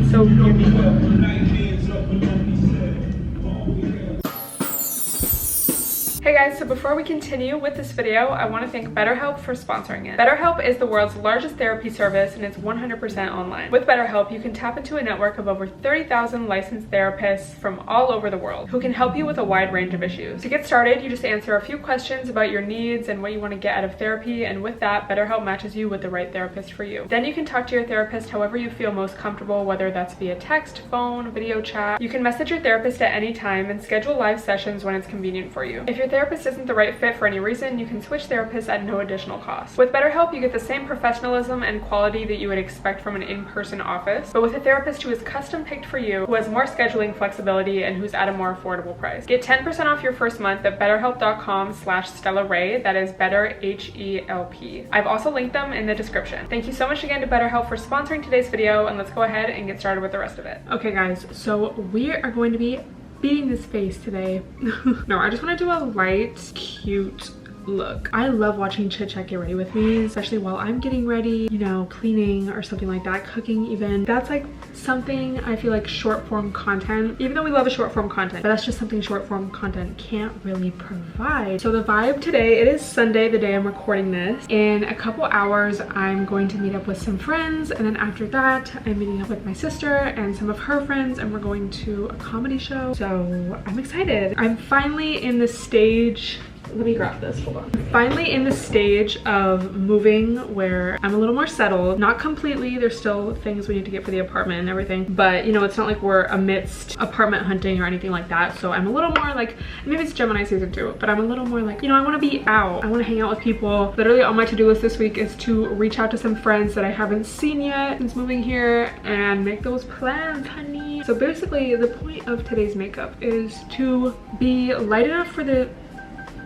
It's so unique. Hey guys, so before we continue with this video, I want to thank BetterHelp for sponsoring it. BetterHelp is the world's largest therapy service and it's 100% online. With BetterHelp, you can tap into a network of over 30,000 licensed therapists from all over the world who can help you with a wide range of issues. To get started, you just answer a few questions about your needs and what you want to get out of therapy, and with that, BetterHelp matches you with the right therapist for you. Then you can talk to your therapist however you feel most comfortable, whether that's via text, phone, video chat. You can message your therapist at any time and schedule live sessions when it's convenient for you. If your therapist isn't the right fit for any reason, you can switch therapists at no additional cost. With BetterHelp, you get the same professionalism and quality that you would expect from an in-person office, but with a therapist who is custom picked for you, who has more scheduling flexibility, and who's at a more affordable price. Get 10% off your first month at betterhelp.com/StellaRay. That is better, H-E-L-P. I've also linked them in the description. Thank you so much again to BetterHelp for sponsoring today's video, and let's go ahead and get started with the rest of it. Okay guys, so we are going to be beating this face today. No, I just want to do a light, cute look. I love watching Chit Chat get ready with me, especially while I'm getting ready, you know, cleaning or something like that, cooking even. That's like something I feel like short form content, even though we love a short form content, but that's just something short form content can't really provide. So the vibe today, it is Sunday, the day I'm recording this. In a couple hours, I'm going to meet up with some friends, and then after that, I'm meeting up with my sister and some of her friends, and we're going to a comedy show. So I'm excited. I'm finally in the stage. Let me grab this, hold on. I'm finally in the stage of moving where I'm a little more settled. Not completely, there's still things we need to get for the apartment and everything, but you know, it's not like we're amidst apartment hunting or anything like that. So I'm a little more like, maybe it's Gemini season 2, but I'm a little more like, you know, I want to be out. I want to hang out with people. Literally on my to-do list this week is to reach out to some friends that I haven't seen yet since moving here and make those plans, honey. So basically the point of today's makeup is to be light enough for the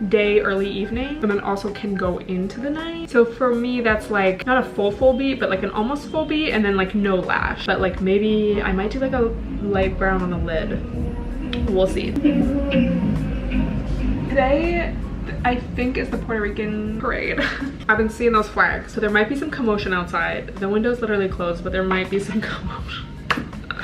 day, early evening, but then also can go into the night. So for me, that's like not a full beat, but like an almost full beat, and then like no lash, but like maybe I might do like a light brown on the lid. We'll see. Today I think is the Puerto Rican parade. I've been seeing those flags, so there might be some commotion outside. The window's literally closed, but there might be some commotion.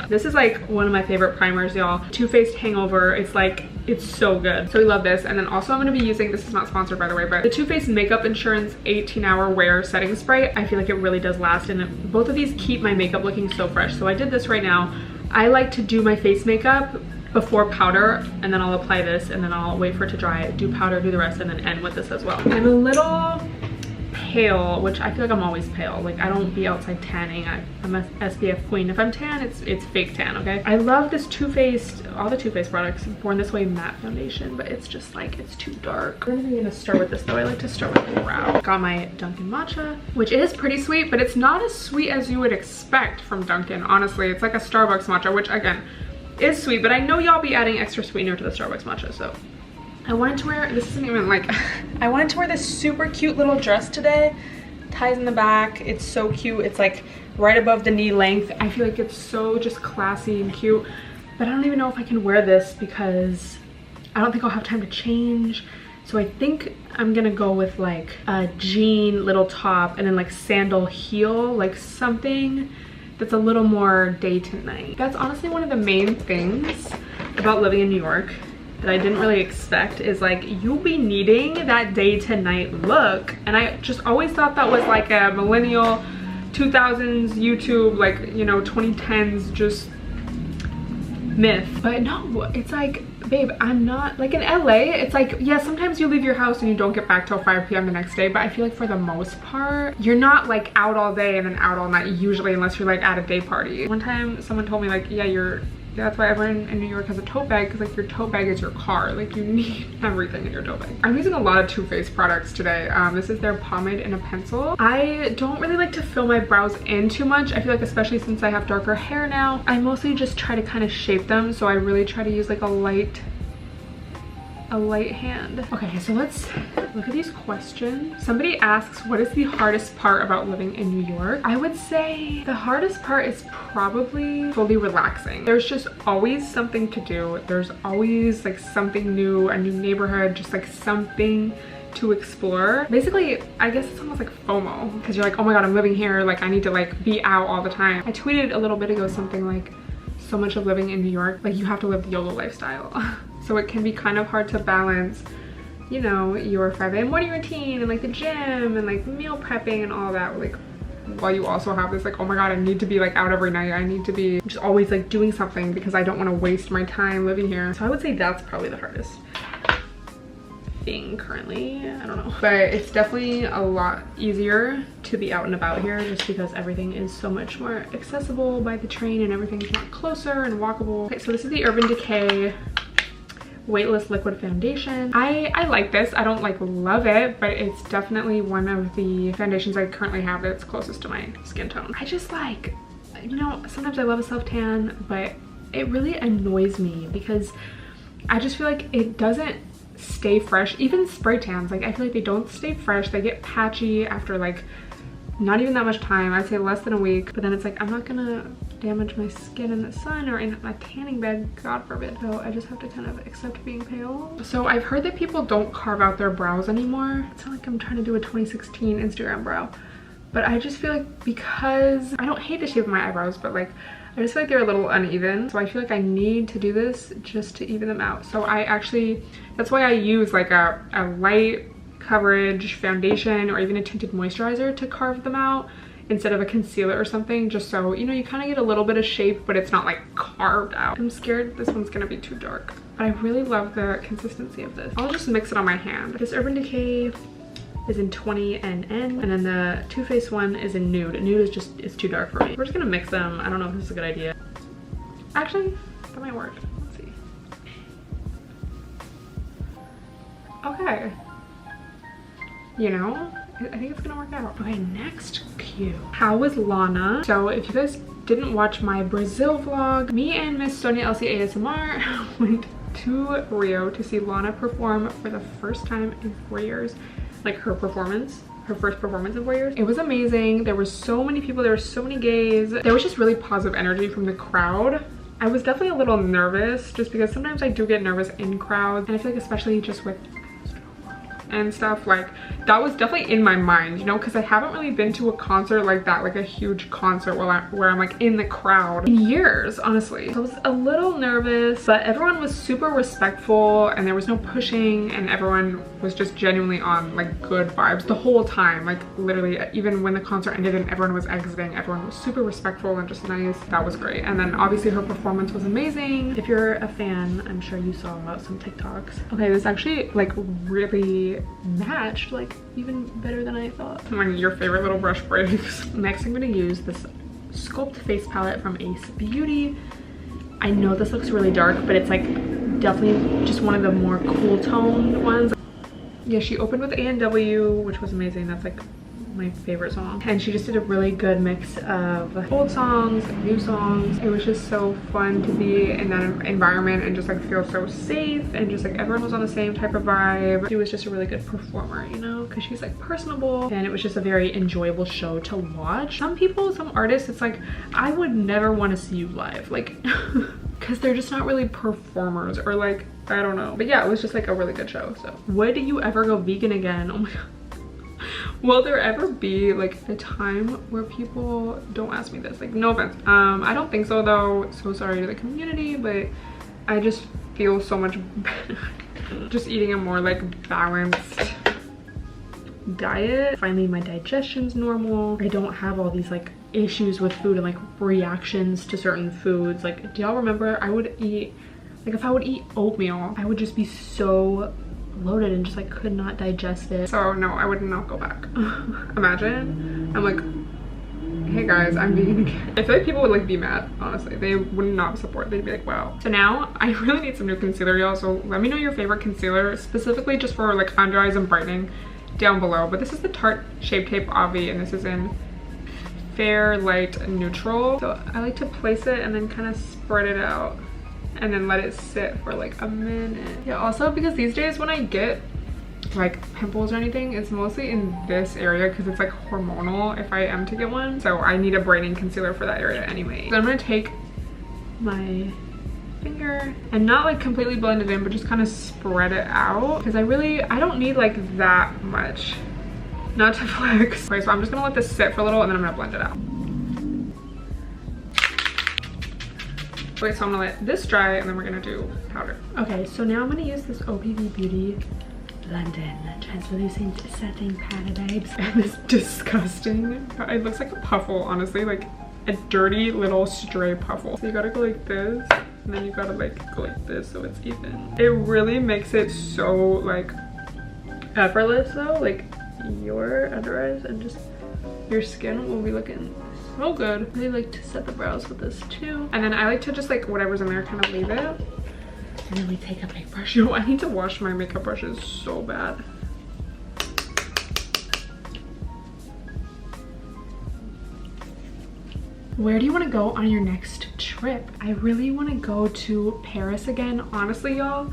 This is like one of my favorite primers, y'all. Too Faced Hangover. It's like, it's so good. So we love this. And then also I'm going to be using, this is not sponsored by the way, but the Too Faced Makeup Insurance 18-hour wear setting spray. I feel like it really does last, and both of these keep my makeup looking so fresh. So I did this right now. I like to do my face makeup before powder, and then I'll apply this, and then I'll wait for it to dry, do powder, do the rest, and then end with this as well. I'm a little pale, which I feel like I'm always pale. Like I don't be outside tanning. I'm a SPF queen. If I'm tan, it's fake tan, okay? I love this Too Faced, all the Too Faced products, Born This Way matte foundation, but it's just like, it's too dark. I'm gonna start with this though. I like to start with the brow. Got my Dunkin' matcha, which is pretty sweet, but it's not as sweet as you would expect from Dunkin', honestly. It's like a Starbucks matcha, which again, is sweet, but I know y'all be adding extra sweetener to the Starbucks matcha, so. I wanted to wear, this isn't even like, I wanted to wear this super cute little dress today. Ties in the back, it's so cute. It's like right above the knee length. I feel like it's so just classy and cute, but I don't even know if I can wear this because I don't think I'll have time to change. So I think I'm gonna go with like a jean little top and then like sandal heel, like something that's a little more day to night. That's honestly one of the main things about living in New York that I didn't really expect, is like you'll be needing that day to night look, and I just always thought that was like a millennial 2000s YouTube, like, you know, 2010s just myth. But no, it's like, babe, I'm not like in LA. It's like, yeah, sometimes you leave your house and you don't get back till 5 p.m. the next day, but I feel like for the most part you're not like out all day and then out all night usually, unless you're like at a day party. One time someone told me like, yeah, that's why everyone in New York has a tote bag, because like your tote bag is your car. Like you need everything in your tote bag. I'm using a lot of Too Faced products today. This is their pomade and a pencil. I don't really like to fill my brows in too much. I feel like, especially since I have darker hair now, I mostly just try to kind of shape them. So I really try to use like a light hand. Okay, so let's look at these questions. Somebody asks, what is the hardest part about living in New York? I would say the hardest part is probably fully relaxing. There's just always something to do. There's always like something new, a new neighborhood, just like something to explore. Basically, I guess it's almost like FOMO, because you're like, oh my god, I'm living here, like I need to like be out all the time. I tweeted a little bit ago something like, so much of living in New York, like you have to live the YOLO lifestyle. So it can be kind of hard to balance, you know, your 5 a.m. morning routine and like the gym and like meal prepping and all that, like while you also have this like, oh my god, I need to be like out every night, I need to be just always like doing something because I don't want to waste my time living here. So I would say that's probably the hardest thing currently. I don't know, but it's definitely a lot easier to be out and about here just because everything is so much more accessible by the train and everything's not closer and walkable. Okay, so this is the Urban Decay Weightless Liquid Foundation. I like this. I don't like love it, but it's definitely one of the foundations I currently have that's closest to my skin tone. I just like, you know, sometimes I love a self tan, but it really annoys me because I just feel like it doesn't stay fresh. Even spray tans, like I feel like they don't stay fresh. They get patchy after like not even that much time. I'd say less than a week, but then it's like I'm not gonna damage my skin in the sun or in a tanning bed, god forbid. So I just have to kind of accept being pale. So I've heard that people don't carve out their brows anymore. It's not like I'm trying to do a 2016 Instagram brow, but I just feel like, because I don't hate the shape of my eyebrows, but like I just feel like they're a little uneven. So I feel like I need to do this just to even them out. So I actually, that's why I use like a light coverage foundation or even a tinted moisturizer to carve them out instead of a concealer or something, just so, you know, you kind of get a little bit of shape, but it's not like carved out. I'm scared this one's gonna be too dark, but I really love the consistency of this. I'll just mix it on my hand. This Urban Decay is in 20 and N, and then the Too Faced one is in Nude. Nude is just, it's too dark for me. We're just gonna mix them. I don't know if this is a good idea. Actually, that might work. Let's see. Okay. You know, I think it's gonna work out. Okay, next cue. How was Lana? So if you guys didn't watch my Brazil vlog, me and Miss Sonia Elsie ASMR went to Rio to see Lana perform for the first time in 4 years. Like her performance, her first performance in 4 years. It was amazing. There were so many people, there were so many gays. There was just really positive energy from the crowd. I was definitely a little nervous just because sometimes I do get nervous in crowds, and I feel like especially just with and stuff, like that was definitely in my mind, you know, because I haven't really been to a concert like that, like a huge concert where I'm like in the crowd in years, honestly. So I was a little nervous, but everyone was super respectful and there was no pushing, and everyone was just genuinely on like good vibes the whole time. Like literally, even when the concert ended and everyone was exiting, everyone was super respectful and just nice. That was great. And then obviously her performance was amazing. If you're a fan, I'm sure you saw some TikToks. Okay, this actually like really matched, like even better than I thought. When your favorite little brush breaks. Next, I'm gonna use this Sculpt face palette from Ace Beauty. I know this looks really dark, but it's like definitely just one of the more cool toned ones. Yeah, she opened with A&W, which was amazing. That's like my favorite song, and she just did a really good mix of old songs and new songs. It was just so fun to be in that environment and just like feel so safe, and just like everyone was on the same type of vibe. She was just a really good performer, you know, because she's like personable, and it was just a very enjoyable show to watch. Some people, some artists, it's like I would never want to see you live, like because they're just not really performers, or like I don't know. But yeah, it was just like a really good show. So would you ever go vegan again? Oh my god. Will there ever be like a time where people don't ask me this? Like, no offense. I don't think so though. So sorry to the community, but I just feel so much better just eating a more like balanced diet. Finally, my digestion's normal. I don't have all these like issues with food and like reactions to certain foods. Like, do y'all remember I would eat, like if I would eat oatmeal, I would just be so bloated and just like could not digest it. So no, I would not go back. Imagine I'm like, hey guys, I'm vegan again. I feel like people would like be mad, honestly. They would not support. They'd be like, wow. So now I really need some new concealer, y'all. So let me know your favorite concealer, specifically just for like under eyes and brightening, down below. But this is the Tarte Shape Tape Avi, and this is in Fair Light Neutral. So I like to place it and then kind of spread it out and then let it sit for like a minute. Yeah, also because these days when I get like pimples or anything, it's mostly in this area because it's like hormonal if I am to get one. So I need a brightening concealer for that area anyway. So I'm gonna take my finger and not like completely blend it in, but just kind of spread it out because I don't need like that much. Not to flex. Okay, so I'm just gonna let this sit for a little and then I'm gonna blend it out. Okay, so I'm gonna let this dry and then we're gonna do powder. Okay, so now I'm gonna use this OPV Beauty London translucent setting powder, babes. And it's disgusting. It looks like a puffle, honestly, like a dirty little stray puffle. So you gotta go like this and then you gotta like go like this so it's even. It really makes it so like effortless though, like your under eyes and just your skin will be looking so good. I really like to set the brows with this too. And then I like to just like whatever's in there kind of leave it. And then we take a big brush. Yo, I need to wash my makeup brushes so bad. Where do you want to go on your next trip? I really want to go to Paris again, honestly, y'all.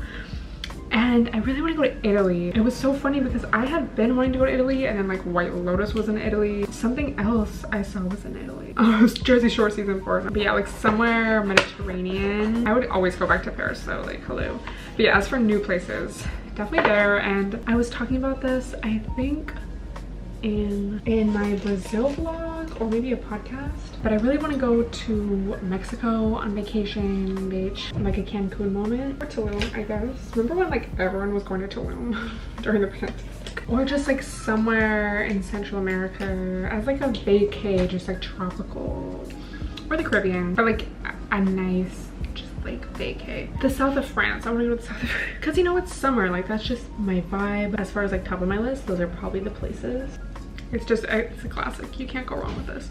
And I really want to go to Italy. It was so funny because I had been wanting to go to Italy and then like White Lotus was in Italy. Something else I saw was in Italy. Oh, it was Jersey Shore season 4. But yeah, like somewhere Mediterranean. I would always go back to Paris though, like hello. But yeah, as for new places, definitely there. And I was talking about this, I think in my Brazil vlog or maybe a podcast, but I really want to go to Mexico on vacation, beach, like a Cancun moment, or Tulum, I guess. Remember when like everyone was going to Tulum during the pandemic? Or just like somewhere in Central America as like a vacay, just like tropical, or the Caribbean, or like a nice just like vacay. The south of France. I want to go to the south of France because you know it's summer, like that's just my vibe. As far as like top of my list, those are probably the places. It's just, it's a classic. You can't go wrong with this.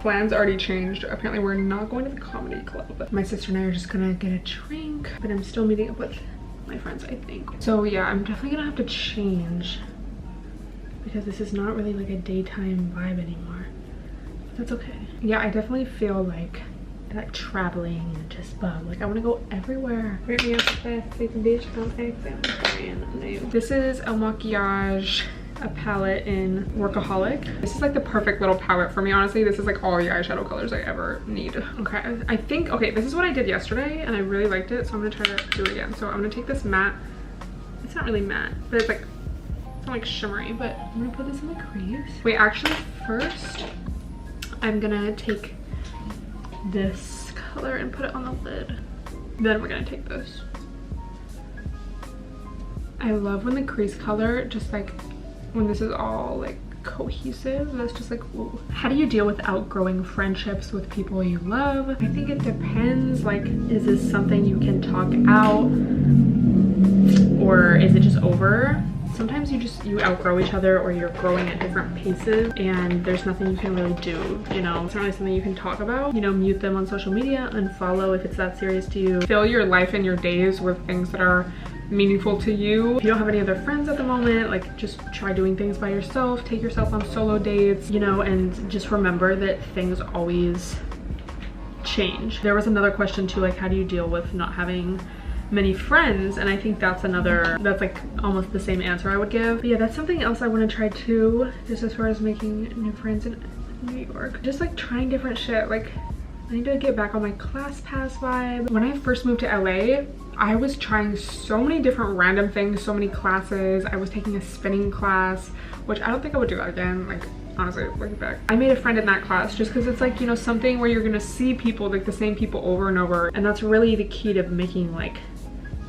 Plans already changed. Apparently we're not going to the comedy club. My sister and I are just gonna get a drink, but I'm still meeting up with my friends, I think. So yeah, I'm definitely gonna have to change because this is not really like a daytime vibe anymore. But that's okay. Yeah, I definitely feel like traveling and just like I want to go everywhere. This is El Maquillage, a palette in Workaholic. This is like the perfect little palette for me, honestly. This is like all the eyeshadow colors I ever need. Okay, I think, okay, this is what I did yesterday and I really liked it, so I'm gonna try to do it again. So I'm gonna take this matte, it's not really matte, but it's like, it's not like shimmery, but I'm gonna put this in the crease. Wait, actually first I'm gonna take this color and put it on the lid. Then we're gonna take this. I love when the crease color just like, when this is all like cohesive, that's just like, ooh. How do you deal with outgrowing friendships with people you love? I think it depends, like, is this something you can talk out or is it just over? Sometimes you outgrow each other or you're growing at different paces and there's nothing you can really do, you know? It's not really something you can talk about. You know, mute them on social media, unfollow if it's that serious to you. Fill your life and your days with things that are meaningful to you. If you don't have any other friends at the moment, like just try doing things by yourself, take yourself on solo dates, you know, and just remember that things always change. There was another question too, like how do you deal with not having many friends, and I think that's like almost the same answer I would give. But yeah, that's something else I want to try too, just as far as making new friends in New York. Just like trying different shit. Like I need to get back on my ClassPass vibe. When I first moved to LA, I was trying so many different random things, so many classes. I was taking a spinning class, which I don't think I would do that again. Like honestly, looking back, I made a friend in that class just because it's like, you know, something where you're gonna see people, like the same people over and over, and that's really the key to making like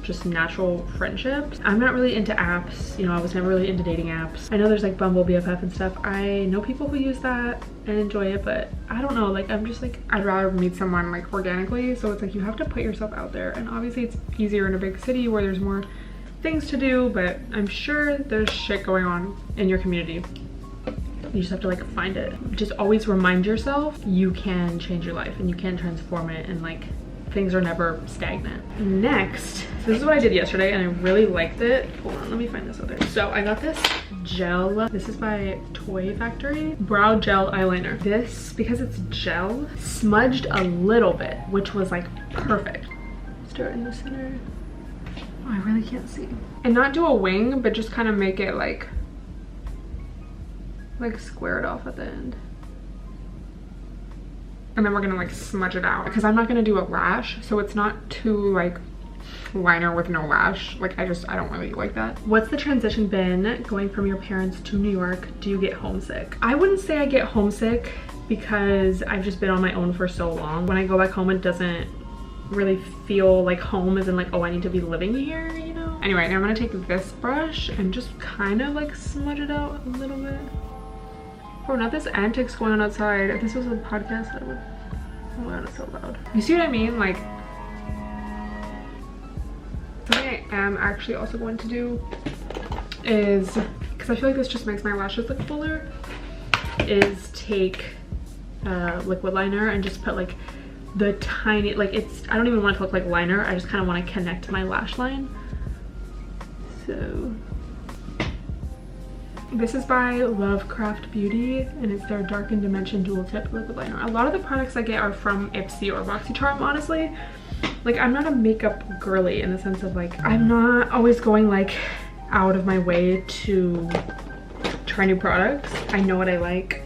just natural friendships. I'm not really into apps, you know, I was never really into dating apps. I know there's like Bumble, BFF and stuff. I know people who use that and enjoy it, but I don't know, like I'm just like, I'd rather meet someone like organically. So it's like you have to put yourself out there, and obviously it's easier in a big city where there's more things to do, but I'm sure there's shit going on in your community. You just have to like find it. Just always remind yourself you can change your life and you can transform it, and like things are never stagnant. Next, this is what I did yesterday and I really liked it. Hold on, let me find this other. So I got this gel. This is by Toy Factory. Brow gel eyeliner. This, because it's gel, smudged a little bit, which was like perfect. Start in the center. Oh, I really can't see. And not do a wing, but just kind of make it like square it off at the end. and then we're gonna like smudge it out because I'm not gonna do a lash, so it's not too like liner with no lash. Like I don't really like that. What's the transition been going from your parents to New York? Do you get homesick? I wouldn't say I get homesick because I've just been on my own for so long. When I go back home, it doesn't really feel like home, as in like, oh, I need to be living here, you know? Anyway, now I'm gonna take this brush and just kind of like smudge it out a little bit. Bro, not this antics going on outside. If this was a podcast, I would, oh my god, it's so loud. You see what I mean? Like, something I am actually also going to do is, because I feel like this just makes my lashes look fuller, is take liquid liner and just put like the tiny, like it's, I don't even want it to look like liner, I just kind of want to connect my lash line. So this is by Lovecraft Beauty and it's their Darkened Dimension Dual Tip Liquid Liner. A lot of the products I get are from Ipsy or BoxyCharm, honestly. Like, I'm not a makeup girly in the sense of like, I'm not always going like out of my way to try new products. I know what I like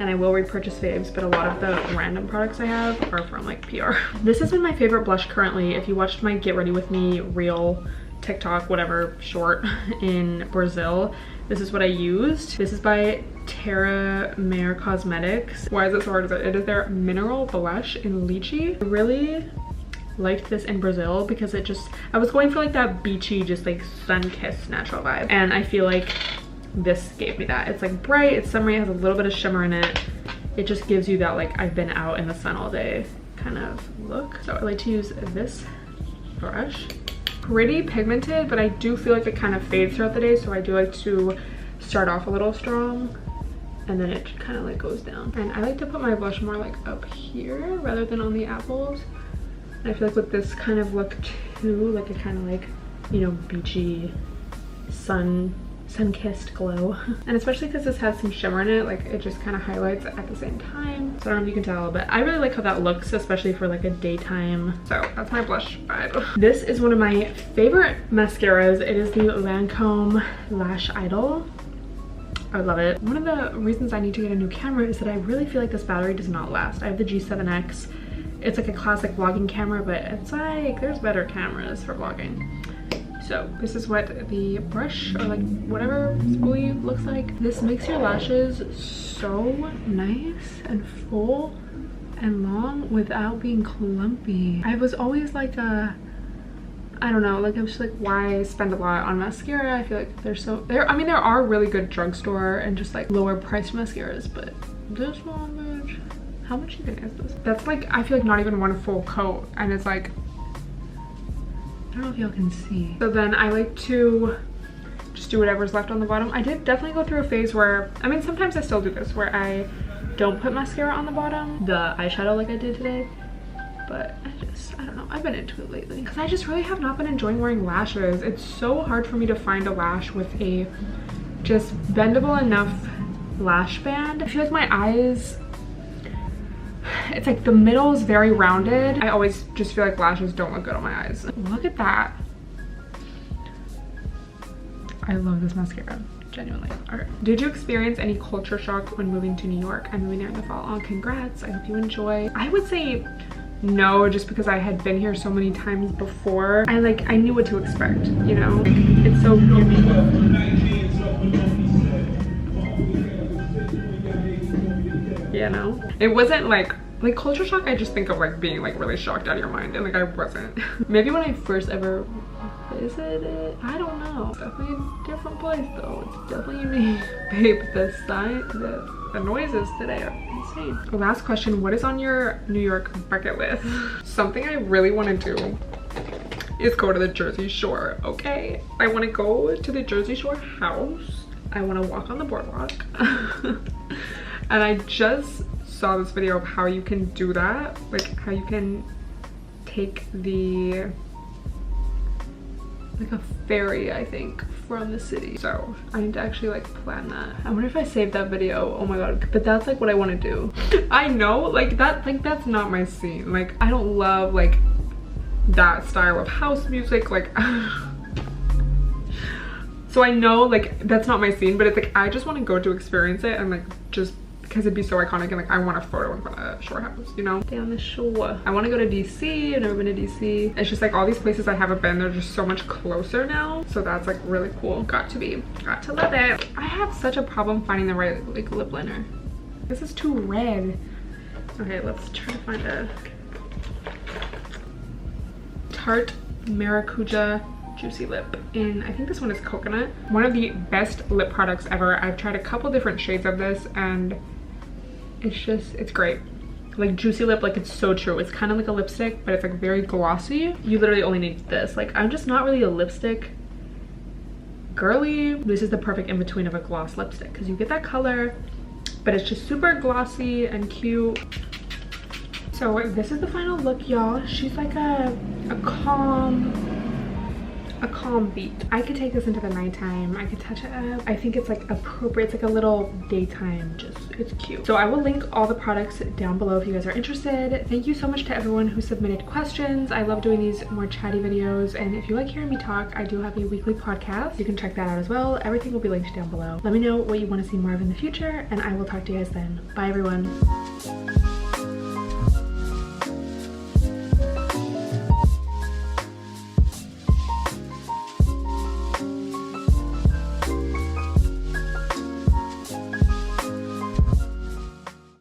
and I will repurchase faves, but a lot of the random products I have are from like PR. This has been my favorite blush currently. If you watched my Get Ready With Me reel, TikTok, whatever, short in Brazil, this is what I used. This is by Terre Cosmetics. Why is it so hard to say? It is their mineral blush in Lychee. I really liked this in Brazil because it just, I was going for like that beachy, just like sun-kissed natural vibe, and I feel like this gave me that. It's like bright, it's summery, it has a little bit of shimmer in it. It just gives you that like I've been out in the sun all day kind of look. So I like to use this brush. Pretty pigmented, but I do feel like it kind of fades throughout the day, so I do like to start off a little strong and then it kind of like goes down. And I like to put my blush more like up here rather than on the apples. And I feel like with this kind of look too, like a kind of like, you know, beachy sun-kissed glow. And especially because this has some shimmer in it, like it just kind of highlights at the same time. So I don't know if you can tell, but I really like how that looks, especially for like a daytime. So that's my blush vibe. This is one of my favorite mascaras. It is the Lancome Lash Idol. I love it. One of the reasons I need to get a new camera is that I really feel like this battery does not last. I have the G7X. It's like a classic vlogging camera, but it's like there's better cameras for vlogging. So this is what the brush or like whatever spoolie looks like. This makes your lashes so nice and full and long without being clumpy. I was always like I don't know, like I was just like, why spend a lot on mascara? I feel like I mean there are really good drugstore and just like lower priced mascaras, but this one, bitch, how much even is this? That's like, I feel like not even one full coat, and it's like, I don't know if y'all can see. So then I like to just do whatever's left on the bottom. I did definitely go through a phase where, I mean, sometimes I still do this, where I don't put mascara on the bottom, the eyeshadow like I did today. But I don't know, I've been into it lately. Because I just really have not been enjoying wearing lashes. It's so hard for me to find a lash with a just bendable enough lash band. I feel like my eyes, it's like the middle is very rounded. I always just feel like lashes don't look good on my eyes. Look at that. I love this mascara, genuinely. All right. Did you experience any culture shock when moving to New York? I'm moving there in the fall. Oh, congrats. I hope you enjoy. I would say no, just because I had been here so many times before. I knew what to expect, you know? Like, it's so unique. You know? It wasn't like culture shock, I just think of like being like really shocked out of your mind, and like I wasn't. Maybe when I first ever visited, I don't know. It's definitely a different place though. It's definitely unique. Babe, the noises today are insane. Last question, what is on your New York bucket list? Something I really want to do is go to the Jersey Shore, okay? I want to go to the Jersey Shore house. I want to walk on the boardwalk. And I just saw this video of how you can do that, like how you can take like a ferry, I think, from the city. So I need to actually like plan that. I wonder if I saved that video. Oh my god, but that's like what I want to do. I know, like that's not my scene. Like I don't love like that style of house music, like so I know like that's not my scene, but it's like I just want to go to experience it and like just because it'd be so iconic, and like I want a photo in front of Shore House, you know? Stay on the shore. I want to go to DC. I've never been to DC. It's just like all these places I haven't been, they're just so much closer now, so that's like really cool. Got to love it. I have such a problem finding the right like lip liner. This is too red. Okay, let's try to find a Tarte Maracuja Juicy Lip, and I think this one is coconut. One of the best lip products ever. I've tried a couple different shades of this, and it's great. Like Juicy Lip, like it's so true. It's kind of like a lipstick, but it's like very glossy. You literally only need this. Like I'm just not really a lipstick girly. This is the perfect in between of a gloss lipstick because you get that color, but it's just super glossy and cute. So this is the final look, y'all. She's like a calm beat. I could take this into the nighttime. I could touch it up. I think it's like appropriate. It's like a little daytime, it's cute. So I will link all the products down below if you guys are interested. Thank you so much to everyone who submitted questions. I love doing these more chatty videos, and if you like hearing me talk, I do have a weekly podcast. You can check that out as well. Everything will be linked down below. Let me know what you want to see more of in the future, and I will talk to you guys then. Bye everyone.